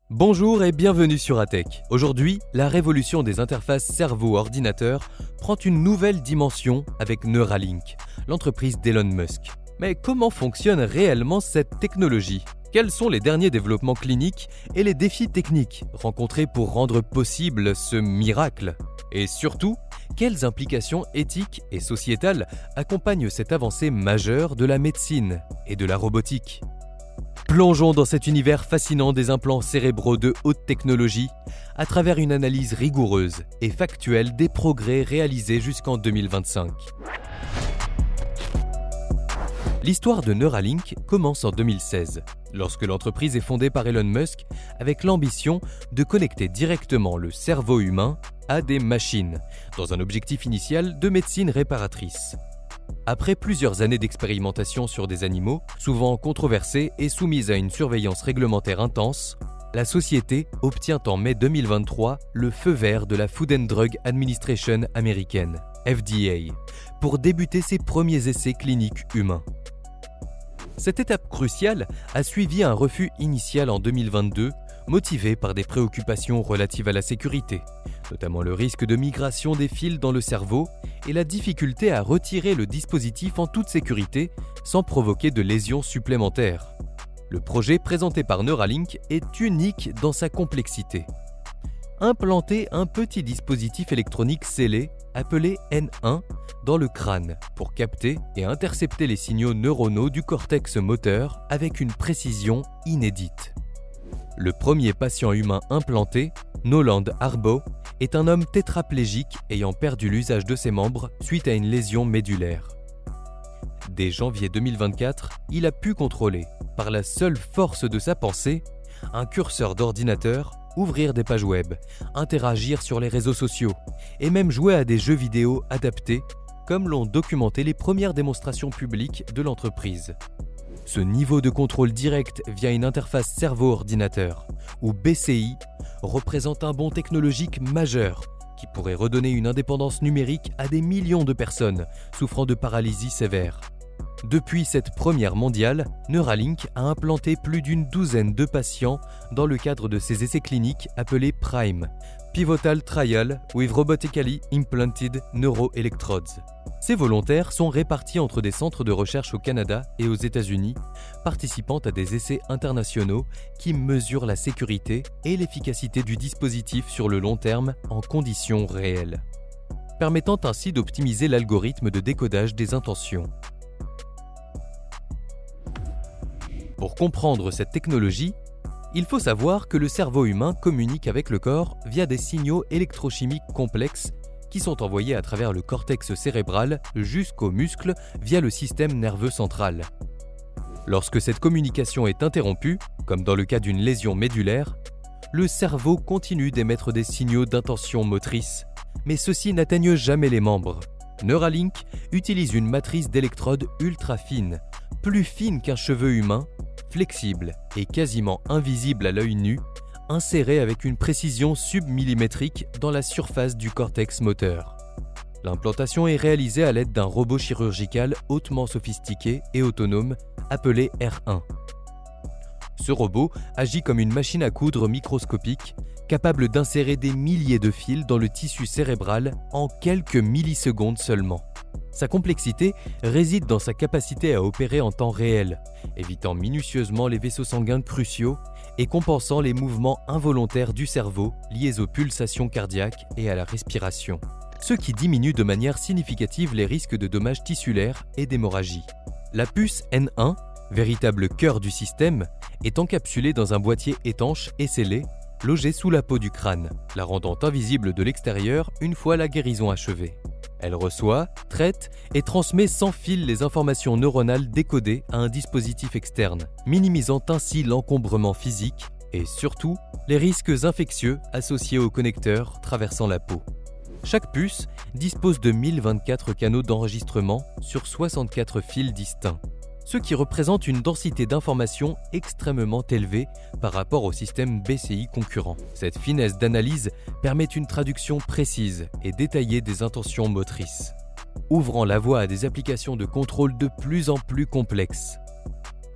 Bonjour et bienvenue sur ATech. Aujourd'hui, la révolution des interfaces cerveau-ordinateur prend une nouvelle dimension avec Neuralink, l'entreprise d'Elon Musk. Mais comment fonctionne réellement cette technologie ? Quels sont les derniers développements cliniques et les défis techniques rencontrés pour rendre possible ce miracle ? Et surtout, quelles implications éthiques et sociétales accompagnent cette avancée majeure de la médecine et de la robotique ? Plongeons dans cet univers fascinant des implants cérébraux de haute technologie à travers une analyse rigoureuse et factuelle des progrès réalisés jusqu'en 2025. L'histoire de Neuralink commence en 2016, lorsque l'entreprise est fondée par Elon Musk avec l'ambition de connecter directement le cerveau humain à des machines, dans un objectif initial de médecine réparatrice. Après plusieurs années d'expérimentation sur des animaux, souvent controversés et soumis à une surveillance réglementaire intense, la société obtient en mai 2023 le feu vert de la Food and Drug Administration américaine, FDA, pour débuter ses premiers essais cliniques humains. Cette étape cruciale a suivi un refus initial en 2022, motivé par des préoccupations relatives à la sécurité, notamment le risque de migration des fils dans le cerveau et la difficulté à retirer le dispositif en toute sécurité sans provoquer de lésions supplémentaires. Le projet présenté par Neuralink est unique dans sa complexité. Implanter un petit dispositif électronique scellé, appelé N1, dans le crâne pour capter et intercepter les signaux neuronaux du cortex moteur avec une précision inédite. Le premier patient humain implanté, Noland Arbo, est un homme tétraplégique ayant perdu l'usage de ses membres suite à une lésion médulaire. Dès janvier 2024, il a pu contrôler, par la seule force de sa pensée, un curseur d'ordinateur, ouvrir des pages web, interagir sur les réseaux sociaux et même jouer à des jeux vidéo adaptés, comme l'ont documenté les premières démonstrations publiques de l'entreprise. Ce niveau de contrôle direct via une interface cerveau-ordinateur, ou BCI, représente un bond technologique majeur qui pourrait redonner une indépendance numérique à des millions de personnes souffrant de paralysie sévère. Depuis cette première mondiale, Neuralink a implanté plus d'une douzaine de patients dans le cadre de ses essais cliniques appelés PRIME, Pivotal Trial with Robotically Implanted Neuroelectrodes. Ces volontaires sont répartis entre des centres de recherche au Canada et aux États-Unis, participant à des essais internationaux qui mesurent la sécurité et l'efficacité du dispositif sur le long terme en conditions réelles, permettant ainsi d'optimiser l'algorithme de décodage des intentions. Pour comprendre cette technologie, il faut savoir que le cerveau humain communique avec le corps via des signaux électrochimiques complexes qui sont envoyés à travers le cortex cérébral jusqu'aux muscles via le système nerveux central. Lorsque cette communication est interrompue, comme dans le cas d'une lésion médulaire, le cerveau continue d'émettre des signaux d'intention motrice, mais ceux-ci n'atteignent jamais les membres. Neuralink utilise une matrice d'électrodes ultra fine, plus fine qu'un cheveu humain, flexible et quasiment invisible à l'œil nu, insérée avec une précision submillimétrique dans la surface du cortex moteur. L'implantation est réalisée à l'aide d'un robot chirurgical hautement sophistiqué et autonome appelé R1. Ce robot agit comme une machine à coudre microscopique, capable d'insérer des milliers de fils dans le tissu cérébral en quelques millisecondes seulement. Sa complexité réside dans sa capacité à opérer en temps réel, évitant minutieusement les vaisseaux sanguins cruciaux et compensant les mouvements involontaires du cerveau liés aux pulsations cardiaques et à la respiration, ce qui diminue de manière significative les risques de dommages tissulaires et d'hémorragie. La puce N1, véritable cœur du système, est encapsulée dans un boîtier étanche et scellé, logé sous la peau du crâne, la rendant invisible de l'extérieur une fois la guérison achevée. Elle reçoit, traite et transmet sans fil les informations neuronales décodées à un dispositif externe, minimisant ainsi l'encombrement physique et surtout les risques infectieux associés aux connecteurs traversant la peau. Chaque puce dispose de 1024 canaux d'enregistrement sur 64 fils distincts, ce qui représente une densité d'informations extrêmement élevée par rapport au système BCI concurrent. Cette finesse d'analyse permet une traduction précise et détaillée des intentions motrices, ouvrant la voie à des applications de contrôle de plus en plus complexes.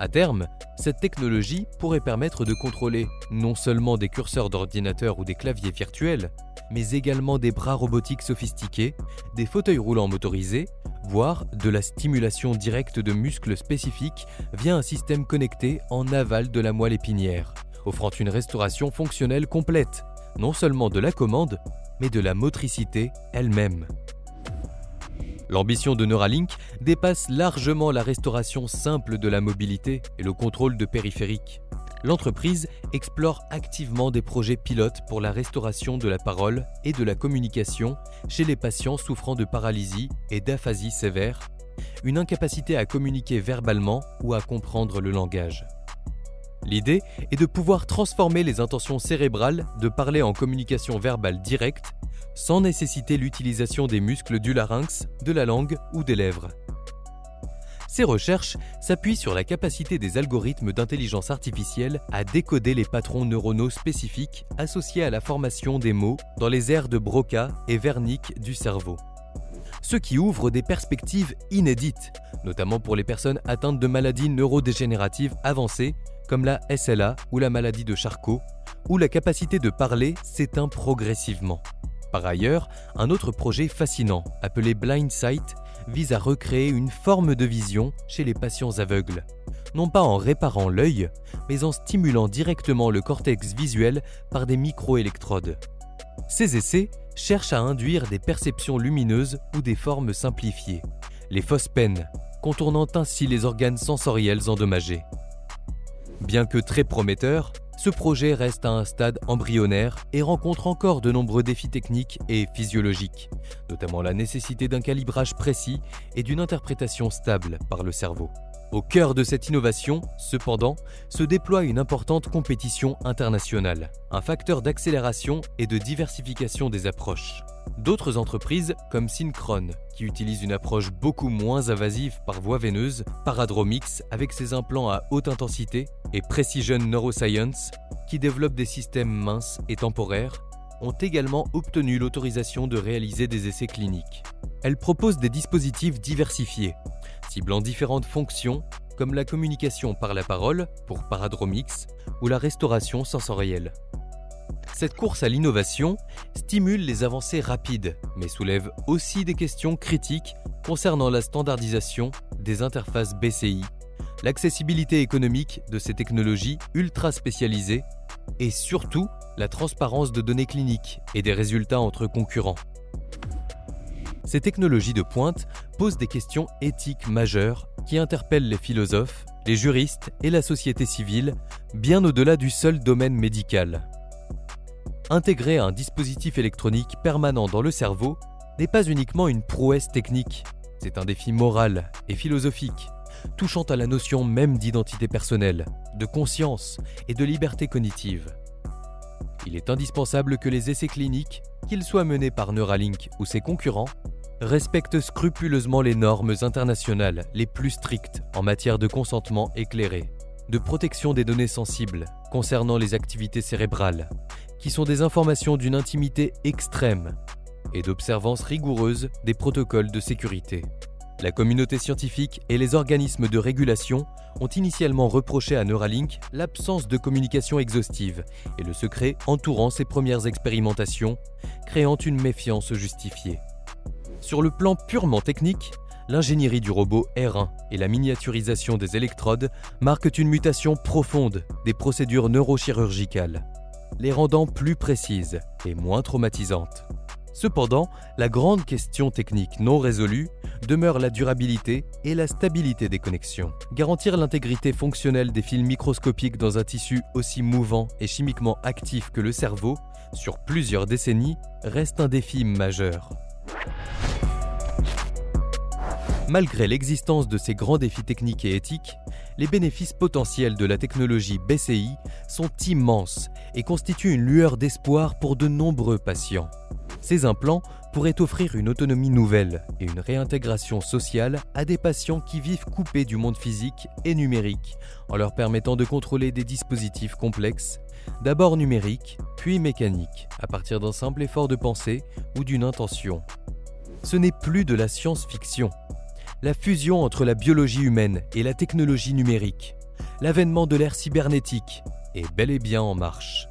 À terme, cette technologie pourrait permettre de contrôler non seulement des curseurs d'ordinateur ou des claviers virtuels, mais également des bras robotiques sophistiqués, des fauteuils roulants motorisés, voire de la stimulation directe de muscles spécifiques via un système connecté en aval de la moelle épinière, offrant une restauration fonctionnelle complète, non seulement de la commande, mais de la motricité elle-même. L'ambition de Neuralink dépasse largement la restauration simple de la mobilité et le contrôle de périphériques. L'entreprise explore activement des projets pilotes pour la restauration de la parole et de la communication chez les patients souffrant de paralysie et d'aphasie sévère, une incapacité à communiquer verbalement ou à comprendre le langage. L'idée est de pouvoir transformer les intentions cérébrales de parler en communication verbale directe sans nécessiter l'utilisation des muscles du larynx, de la langue ou des lèvres. Ces recherches s'appuient sur la capacité des algorithmes d'intelligence artificielle à décoder les patrons neuronaux spécifiques associés à la formation des mots dans les aires de Broca et Wernicke du cerveau. Ce qui ouvre des perspectives inédites, notamment pour les personnes atteintes de maladies neurodégénératives avancées comme la SLA ou la maladie de Charcot, où la capacité de parler s'éteint progressivement. Par ailleurs, un autre projet fascinant, appelé Blind Sight, vise à recréer une forme de vision chez les patients aveugles, non pas en réparant l'œil, mais en stimulant directement le cortex visuel par des microélectrodes. Ces essais cherchent à induire des perceptions lumineuses ou des formes simplifiées, les fausses peines, contournant ainsi les organes sensoriels endommagés. Bien que très prometteur, ce projet reste à un stade embryonnaire et rencontre encore de nombreux défis techniques et physiologiques, notamment la nécessité d'un calibrage précis et d'une interprétation stable par le cerveau. Au cœur de cette innovation, cependant, se déploie une importante compétition internationale, un facteur d'accélération et de diversification des approches. D'autres entreprises, comme Synchron, qui utilise une approche beaucoup moins invasive par voie veineuse, Paradromix avec ses implants à haute intensité, et Precision Neuroscience, qui développe des systèmes minces et temporaires, ont également obtenu l'autorisation de réaliser des essais cliniques. Elles proposent des dispositifs diversifiés, ciblant différentes fonctions comme la communication par la parole pour Paradromix ou la restauration sensorielle. Cette course à l'innovation stimule les avancées rapides, mais soulève aussi des questions critiques concernant la standardisation des interfaces BCI, l'accessibilité économique de ces technologies ultra spécialisées et surtout la transparence de données cliniques et des résultats entre concurrents. Ces technologies de pointe posent des questions éthiques majeures qui interpellent les philosophes, les juristes et la société civile, bien au-delà du seul domaine médical. Intégrer un dispositif électronique permanent dans le cerveau n'est pas uniquement une prouesse technique, c'est un défi moral et philosophique, touchant à la notion même d'identité personnelle, de conscience et de liberté cognitive. Il est indispensable que les essais cliniques, qu'ils soient menés par Neuralink ou ses concurrents, respectent scrupuleusement les normes internationales les plus strictes en matière de consentement éclairé, de protection des données sensibles concernant les activités cérébrales, qui sont des informations d'une intimité extrême, et d'observance rigoureuse des protocoles de sécurité. La communauté scientifique et les organismes de régulation ont initialement reproché à Neuralink l'absence de communication exhaustive et le secret entourant ses premières expérimentations, créant une méfiance justifiée. Sur le plan purement technique, l'ingénierie du robot R1 et la miniaturisation des électrodes marquent une mutation profonde des procédures neurochirurgicales, les rendant plus précises et moins traumatisantes. Cependant, la grande question technique non résolue demeure la durabilité et la stabilité des connexions. Garantir l'intégrité fonctionnelle des fils microscopiques dans un tissu aussi mouvant et chimiquement actif que le cerveau, sur plusieurs décennies, reste un défi majeur. Malgré l'existence de ces grands défis techniques et éthiques, les bénéfices potentiels de la technologie BCI sont immenses et constituent une lueur d'espoir pour de nombreux patients. Ces implants pourraient offrir une autonomie nouvelle et une réintégration sociale à des patients qui vivent coupés du monde physique et numérique, en leur permettant de contrôler des dispositifs complexes, d'abord numériques, puis mécaniques, à partir d'un simple effort de pensée ou d'une intention. Ce n'est plus de la science-fiction. La fusion entre la biologie humaine et la technologie numérique, l'avènement de l'ère cybernétique est bel et bien en marche.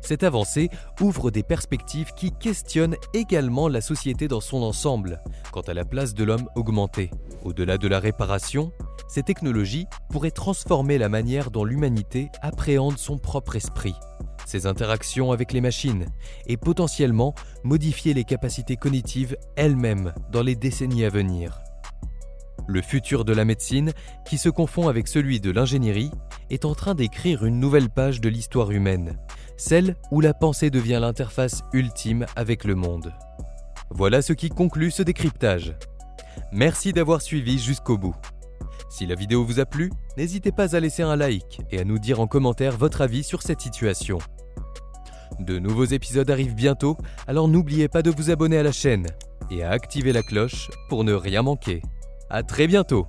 Cette avancée ouvre des perspectives qui questionnent également la société dans son ensemble, quant à la place de l'homme augmentée. Au-delà de la réparation, ces technologies pourraient transformer la manière dont l'humanité appréhende son propre esprit, ses interactions avec les machines, et potentiellement modifier les capacités cognitives elles-mêmes dans les décennies à venir. Le futur de la médecine, qui se confond avec celui de l'ingénierie, est en train d'écrire une nouvelle page de l'histoire humaine, celle où la pensée devient l'interface ultime avec le monde. Voilà ce qui conclut ce décryptage. Merci d'avoir suivi jusqu'au bout. Si la vidéo vous a plu, n'hésitez pas à laisser un like et à nous dire en commentaire votre avis sur cette situation. De nouveaux épisodes arrivent bientôt, alors n'oubliez pas de vous abonner à la chaîne et à activer la cloche pour ne rien manquer. À très bientôt!